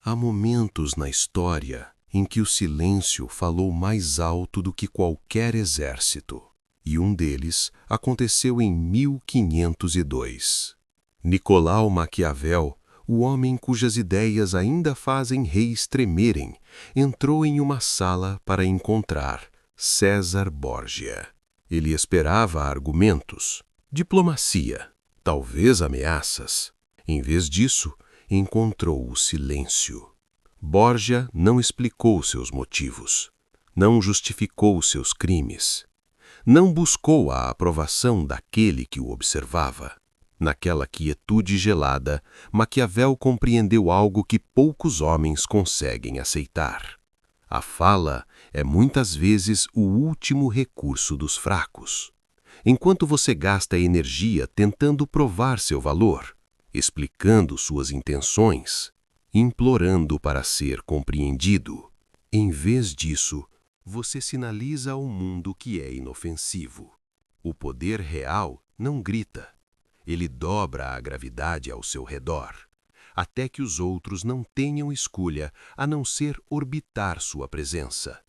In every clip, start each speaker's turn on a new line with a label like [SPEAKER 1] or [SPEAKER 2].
[SPEAKER 1] Há momentos na história em que o silêncio falou mais alto do que qualquer exército, e um deles aconteceu em 1502. Nicolau Maquiavel, o homem cujas ideias ainda fazem reis tremerem, entrou em uma sala para encontrar César Borgia. Ele esperava argumentos, diplomacia, talvez ameaças. Em vez disso, encontrou o silêncio. Borgia não explicou seus motivos, não justificou seus crimes, não buscou a aprovação daquele que o observava. Naquela quietude gelada, Maquiavel compreendeu algo que poucos homens conseguem aceitar. A fala é muitas vezes o último recurso dos fracos. Enquanto você gasta energia tentando provar seu valor, explicando suas intenções, implorando para ser compreendido, em vez disso, você sinaliza ao mundo que é inofensivo. O poder real não grita. Ele dobra a gravidade ao seu redor, até que os outros não tenham escolha a não ser orbitar sua presença.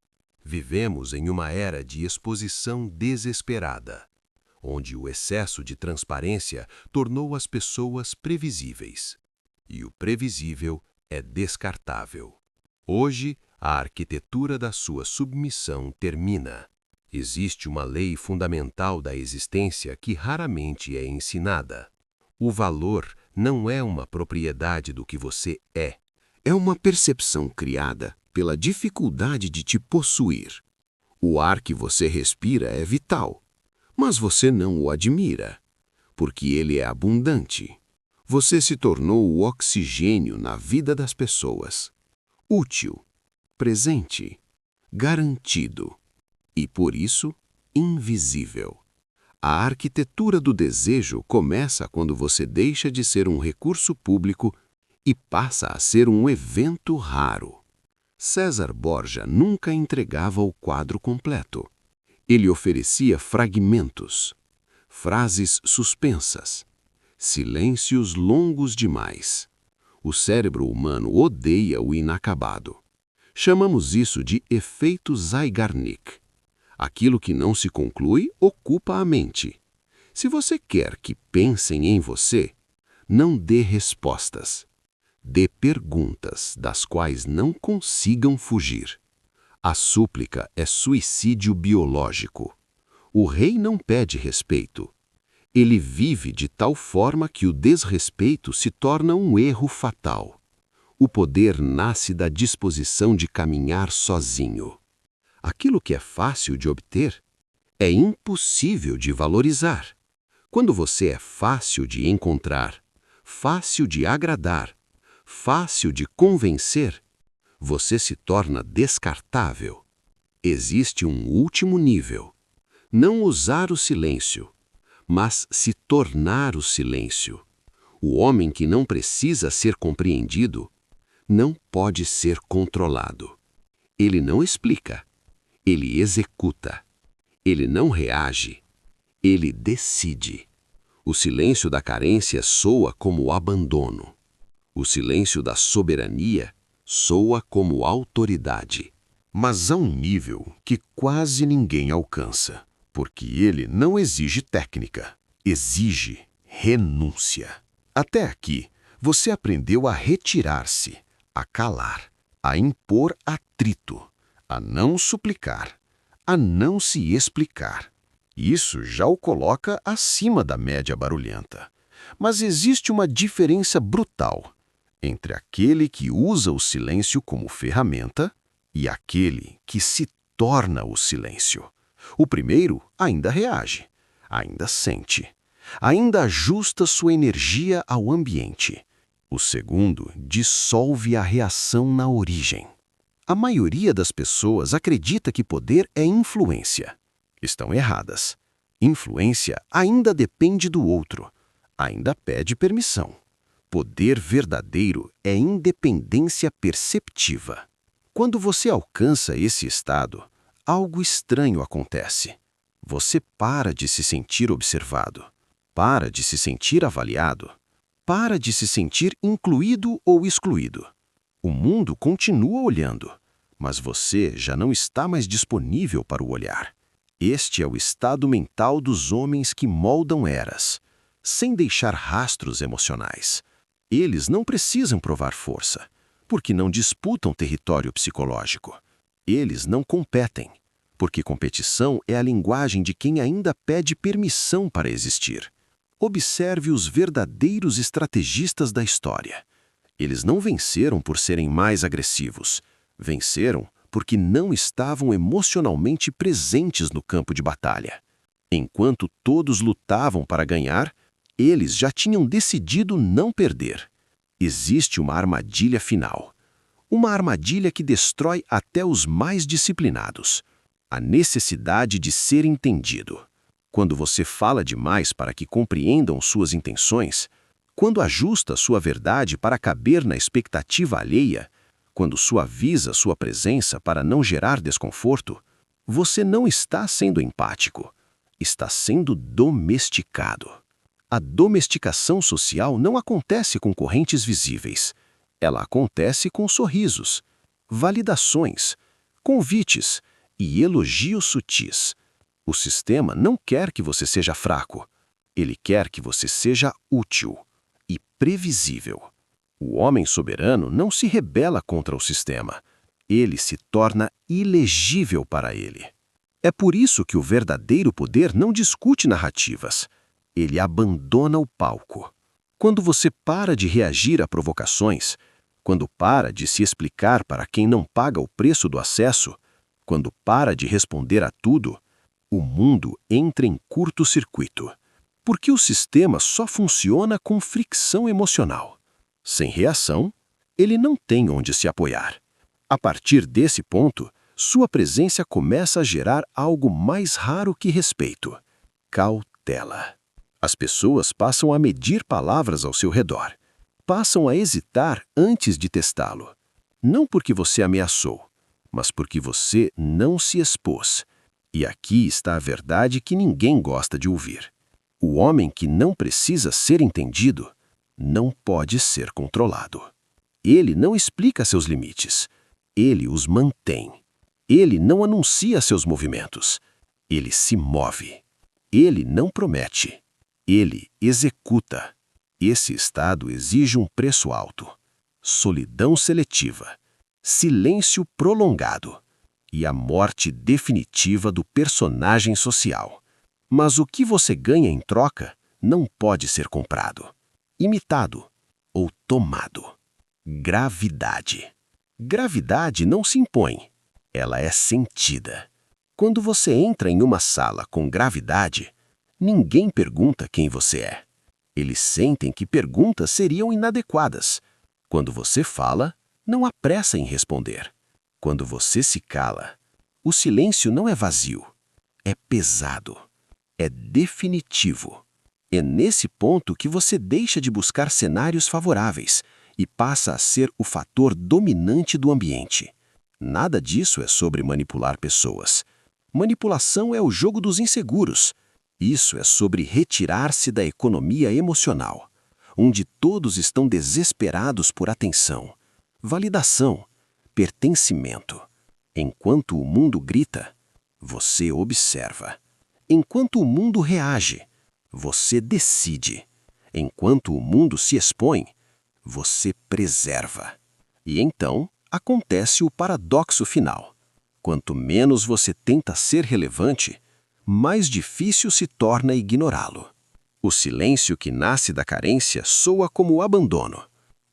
[SPEAKER 1] Vivemos em uma era de exposição desesperada, onde o excesso de transparência tornou as pessoas previsíveis. E o previsível é descartável. Hoje, a arquitetura da sua submissão termina. Existe uma lei fundamental da existência que raramente é ensinada. O valor não é uma propriedade do que você é.
[SPEAKER 2] É uma percepção criada pela dificuldade de te possuir. O ar que você respira é vital, mas você não o admira, porque ele é abundante. Você se tornou o oxigênio na vida das pessoas. Útil, presente, garantido. E, por isso, invisível. A arquitetura do desejo começa quando você deixa de ser um recurso público e passa a ser um evento raro. César Borgia nunca entregava o quadro completo. Ele oferecia fragmentos, frases suspensas, silêncios longos demais. O cérebro humano odeia o inacabado. Chamamos isso de efeito Zeigarnik. Aquilo que não se conclui ocupa a mente. Se você quer que pensem em você, não dê respostas. Dê perguntas das quais não consigam fugir. A súplica é suicídio biológico. O rei não pede respeito. Ele vive de tal forma que o desrespeito se torna um erro fatal. O poder nasce da disposição de caminhar sozinho. Aquilo que é fácil de obter é impossível de valorizar. Quando você é fácil de encontrar, fácil de agradar, fácil de convencer, você se torna descartável. Existe um último nível. Não usar o silêncio, mas se tornar o silêncio. O homem que não precisa ser compreendido não pode ser controlado. Ele não explica. Ele executa. Ele não reage. Ele decide. O silêncio da carência soa como abandono. O silêncio da soberania soa como autoridade. Mas há um nível que quase ninguém alcança, porque ele não exige técnica, exige renúncia. Até aqui, você aprendeu a retirar-se, a calar, a impor atrito, a não suplicar, a não se explicar. Isso já o coloca acima da média barulhenta. Mas existe uma diferença brutal entre aquele que usa o silêncio como ferramenta e aquele que se torna o silêncio. O primeiro ainda reage, ainda sente, ainda ajusta sua energia ao ambiente. O segundo dissolve a reação na origem. A maioria das pessoas acredita que poder é influência. Estão erradas. Influência ainda depende do outro, ainda pede permissão. Poder verdadeiro é independência perceptiva. Quando você alcança esse estado, algo estranho acontece. Você para de se sentir observado, para de se sentir avaliado, para de se sentir incluído ou excluído. O mundo continua olhando, mas você já não está mais disponível para o olhar. Este é o estado mental dos homens que moldam eras, sem deixar rastros emocionais. Eles não precisam provar força, porque não disputam território psicológico. Eles não competem, porque competição é a linguagem de quem ainda pede permissão para existir. Observe os verdadeiros estrategistas da história. Eles não venceram por serem mais agressivos. Venceram porque não estavam emocionalmente presentes no campo de batalha. Enquanto todos lutavam para ganhar, eles já tinham decidido não perder. Existe uma armadilha final. Uma armadilha que destrói até os mais disciplinados. A necessidade de ser entendido. Quando você fala demais para que compreendam suas intenções, quando ajusta sua verdade para caber na expectativa alheia, quando suaviza sua presença para não gerar desconforto, você não está sendo empático, está sendo domesticado. A domesticação social não acontece com correntes visíveis. Ela acontece com sorrisos, validações, convites e elogios sutis. O sistema não quer que você seja fraco. Ele quer que você seja útil e previsível. O homem soberano não se rebela contra o sistema. Ele se torna ilegível para ele. É por isso que o verdadeiro poder não discute narrativas. Ele abandona o palco. Quando você para de reagir a provocações, quando para de se explicar para quem não paga o preço do acesso, quando para de responder a tudo, o mundo entra em curto-circuito. Porque o sistema só funciona com fricção emocional. Sem reação, ele não tem onde se apoiar. A partir desse ponto, sua presença começa a gerar algo mais raro que respeito: cautela. As pessoas passam a medir palavras ao seu redor. Passam a hesitar antes de testá-lo. Não porque você ameaçou, mas porque você não se expôs. E aqui está a verdade que ninguém gosta de ouvir. O homem que não precisa ser entendido não pode ser controlado. Ele não explica seus limites. Ele os mantém. Ele não anuncia seus movimentos. Ele se move. Ele não promete. Ele executa. Esse estado exige um preço alto: solidão seletiva, silêncio prolongado e a morte definitiva do personagem social. Mas o que você ganha em troca não pode ser comprado, imitado ou tomado. Gravidade. Gravidade não se impõe, ela é sentida. Quando você entra em uma sala com gravidade, ninguém pergunta quem você é. Eles sentem que perguntas seriam inadequadas. Quando você fala, não há pressa em responder. Quando você se cala, o silêncio não é vazio, é pesado, é definitivo. É nesse ponto que você deixa de buscar cenários favoráveis e passa a ser o fator dominante do ambiente. Nada disso é sobre manipular pessoas. Manipulação é o jogo dos inseguros. Isso é sobre retirar-se da economia emocional, onde todos estão desesperados por atenção, validação, pertencimento. Enquanto o mundo grita, você observa. Enquanto o mundo reage, você decide. Enquanto o mundo se expõe, você preserva. E então acontece o paradoxo final. Quanto menos você tenta ser relevante, mais difícil se torna ignorá-lo. O silêncio que nasce da carência soa como abandono.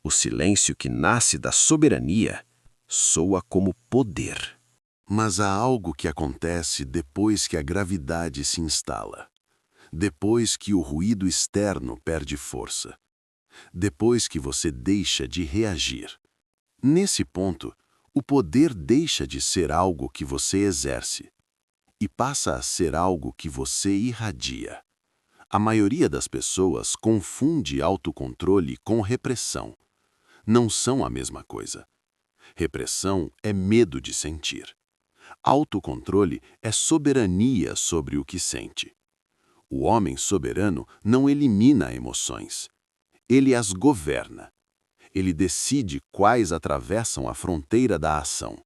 [SPEAKER 2] O silêncio que nasce da soberania soa como poder.
[SPEAKER 1] Mas há algo que acontece depois que a gravidade se instala. Depois que o ruído externo perde força. Depois que você deixa de reagir. Nesse ponto, o poder deixa de ser algo que você exerce e passa a ser algo que você irradia. A maioria das pessoas confunde autocontrole com repressão. Não são a mesma coisa. Repressão é medo de sentir. Autocontrole é soberania sobre o que sente. O homem soberano não elimina emoções. Ele as governa.
[SPEAKER 2] Ele decide quais atravessam a fronteira da ação.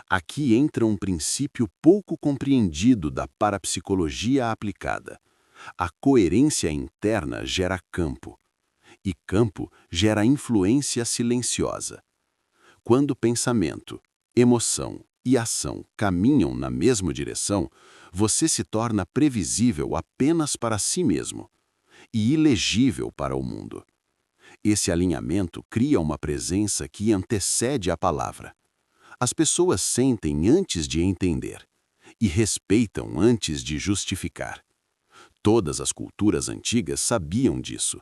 [SPEAKER 2] Aqui entra um princípio pouco compreendido da parapsicologia aplicada. A coerência interna gera campo, e campo gera influência silenciosa. Quando pensamento, emoção e ação caminham na mesma direção, você se torna previsível apenas para si mesmo e ilegível para o mundo. Esse alinhamento cria uma presença que antecede a palavra. As pessoas sentem antes de entender e respeitam antes de justificar. Todas as culturas antigas sabiam disso.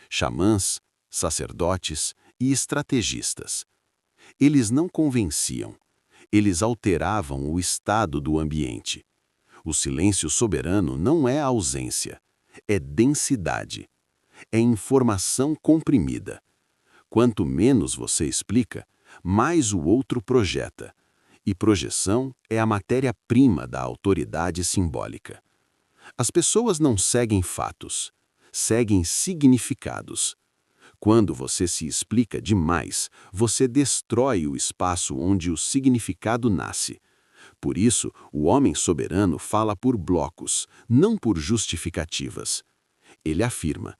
[SPEAKER 2] Xamãs, sacerdotes e estrategistas. Eles não convenciam, eles alteravam o estado do ambiente. O silêncio soberano não é ausência, é densidade, é informação comprimida. Quanto menos você explica, mais o outro projeta. E projeção é a matéria-prima da autoridade simbólica. As pessoas não seguem fatos, seguem significados. Quando você se explica demais, você destrói o espaço onde o significado nasce. Por isso, o homem soberano fala por blocos, não por justificativas. Ele afirma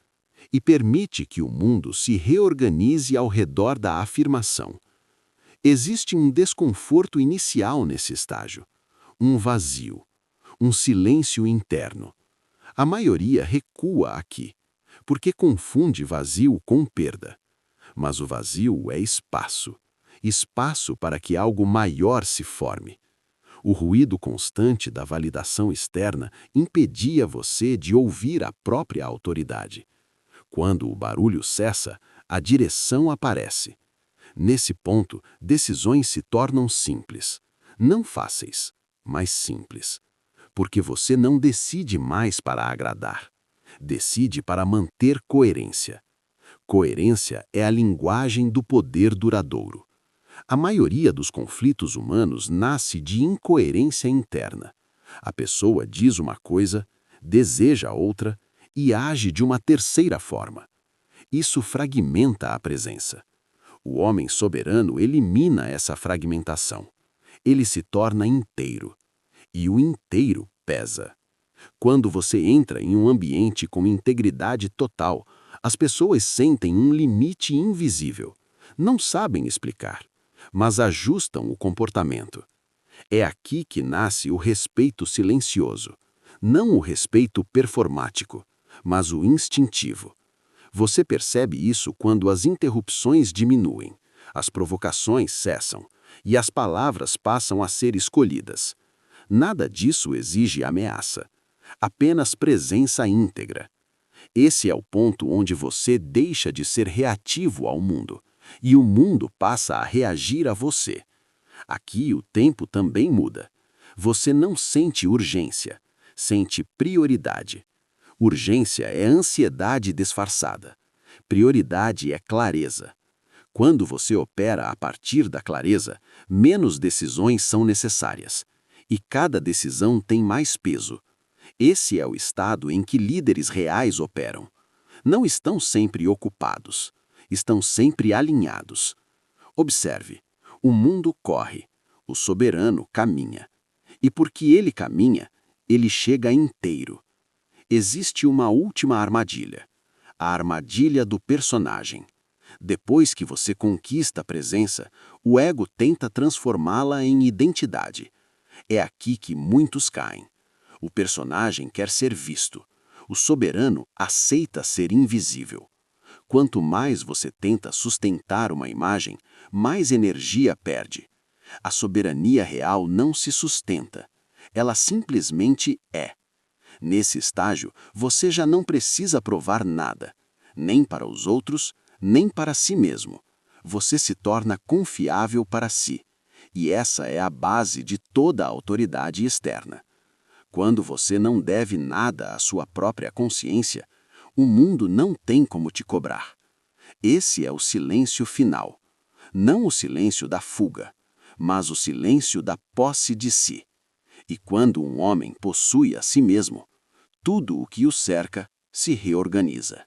[SPEAKER 2] e permite que o mundo se reorganize ao redor da afirmação. Existe um desconforto inicial nesse estágio, um vazio, um silêncio interno. A maioria recua aqui, porque confunde vazio com perda. Mas o vazio é espaço, espaço para que algo maior se forme. O ruído constante da validação externa impedia você de ouvir a própria autoridade. Quando o barulho cessa, a direção aparece. Nesse ponto, decisões se tornam simples. Não fáceis, mas simples. Porque você não decide mais para agradar. Decide para manter coerência. Coerência é a linguagem do poder duradouro. A maioria dos conflitos humanos nasce de incoerência interna. A pessoa diz uma coisa, deseja outra e age de uma terceira forma. Isso fragmenta a presença. O homem soberano elimina essa fragmentação. Ele se torna inteiro. E o inteiro pesa. Quando você entra em um ambiente com integridade total, as pessoas sentem um limite invisível. Não sabem explicar, mas ajustam o comportamento. É aqui que nasce o respeito silencioso. Não o respeito performático, mas o instintivo. Você percebe isso quando as interrupções diminuem, as provocações cessam e as palavras passam a ser escolhidas. Nada disso exige ameaça, apenas presença íntegra. Esse é o ponto onde você deixa de ser reativo ao mundo e o mundo passa a reagir a você. Aqui o tempo também muda. Você não sente urgência, sente prioridade. Urgência é ansiedade disfarçada. Prioridade é clareza. Quando você opera a partir da clareza, menos decisões são necessárias. E cada decisão tem mais peso. Esse é o estado em que líderes reais operam. Não estão sempre ocupados. Estão sempre alinhados. Observe, o mundo corre, o soberano caminha. E porque ele caminha, ele chega inteiro. Existe uma última armadilha, a armadilha do personagem. Depois que você conquista a presença, o ego tenta transformá-la em identidade. É aqui que muitos caem. O personagem quer ser visto. O soberano aceita ser invisível. Quanto mais você tenta sustentar uma imagem, mais energia perde. A soberania real não se sustenta. Ela simplesmente é. Nesse estágio, você já não precisa provar nada, nem para os outros, nem para si mesmo. Você se torna confiável para si. E essa é a base de toda a autoridade externa. Quando você não deve nada à sua própria consciência, o mundo não tem como te cobrar. Esse é o silêncio final. Não o silêncio da fuga, mas o silêncio da posse de si. E quando um homem possui a si mesmo, tudo o que o cerca se reorganiza.